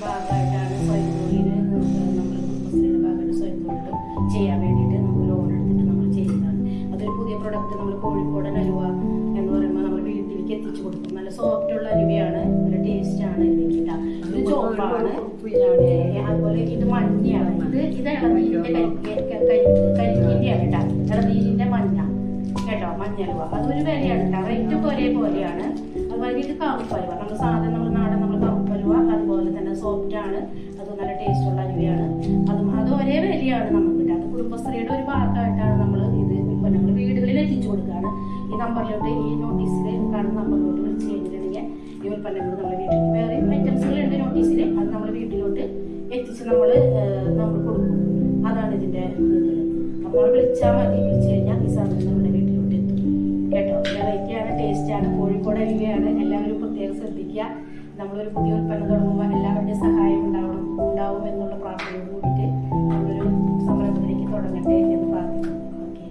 ഭാഗമായിട്ടാണ് സ്വയം തൊഴിൽ നമ്മൾ കുടുംബശ്രീയുടെ ഭാഗമായിട്ട് സ്വയം തൊഴിൽ ചെയ്യാൻ വേണ്ടിയിട്ട് നമുക്ക് ലോൺ എടുത്തിട്ട് നമ്മൾ ചെയ്യുന്നതാണ്. അതൊരു പുതിയ പ്രൊഡക്റ്റ് നമ്മൾ കോഴിക്കോടൻ അലുവ എന്ന് പറയുമ്പോൾ നമ്മൾ വീട്ടിലേക്ക് എത്തിച്ചു കൊടുക്കും. നല്ല സോഫ്റ്റുള്ള അലുവയാണ്, നല്ല ടേസ്റ്റാണ് അലുവയ്ക്ക്. ഇത് ചോപ്പാണ്, അതുപോലെ ഇത് മഞ്ഞയാണ്. ഇത് ഇളനീരിൻ്റെ കരിക്കിൻ്റെയാണ് കേട്ടോ, ഇളനീരിൻ്റെ മഞ്ഞ കേട്ടോ, മഞ്ഞലുവ. അതൊരു വിലയാണ് കേട്ടോ, റേറ്റ് പോലെയാണ്. അതുപോലെ ഇത് കറുപ്പലുവ, നമ്മൾ സാധനം നമ്മൾ നാടൻ നമ്മൾ കറുപ്പലുവ, അതുപോലെ തന്നെ സോഫ്റ്റാണ്, അത് നല്ല ടേസ്റ്റുള്ള അലുവയാണ്. അത് ഒരേ വിലയാണ് നമുക്ക് കേട്ടോ. അത് കുടുംബശ്രീയുടെ ഒരു ഭാഗമായിട്ടാണ് നമ്മൾ ഇത് ഉൽപ്പന്നങ്ങൾ വീടുകളിൽ എത്തിച്ചു കൊടുക്കുകയാണ്. ഈ നമ്പറിലോട്ട്, ഈ നോട്ടീസിൽ കാണുന്ന നമ്പറിലോട്ട് വിളിച്ച് കഴിഞ്ഞിട്ടുണ്ടെങ്കിൽ ഈ ഉൽപ്പന്നങ്ങൾ നമ്മുടെ വീട്ടിൽ വേറെ ഐറ്റംസുകളുണ്ട് നോട്ടീസിൽ, അത് നമ്മൾ വീട്ടിലോട്ട് എത്തിച്ച് നമ്മൾ കൊടുക്കും. അതാണ് ഇതിൻ്റെ ഇത്. അപ്പോൾ വിളിച്ചാൽ മതി, വിളിച്ചു കഴിഞ്ഞാൽ ഈ സാധനം നമ്മുടെ വീട്ടിലോട്ട് എത്തും കേട്ടോ. വെറൈറ്റിയാണ്, ടേസ്റ്റാണ്, കോഴിക്കോട് അലുവയാണ്. എല്ലാവരും പ്രത്യേകം ശ്രദ്ധിക്കുക. നമ്മളൊരു പുതിയ ഉൽപ്പന്നം തുടങ്ങുമ്പോൾ എല്ലാവരുടെയും സഹായം ഉണ്ടാവും എന്നുള്ള പ്രാർത്ഥനയോട് കൂടിയിട്ട് നമ്മളൊരു സംരംഭത്തിലേക്ക് തുടങ്ങട്ടെ എന്ന് പ്രാർത്ഥിക്കുന്നു. ഓക്കെ.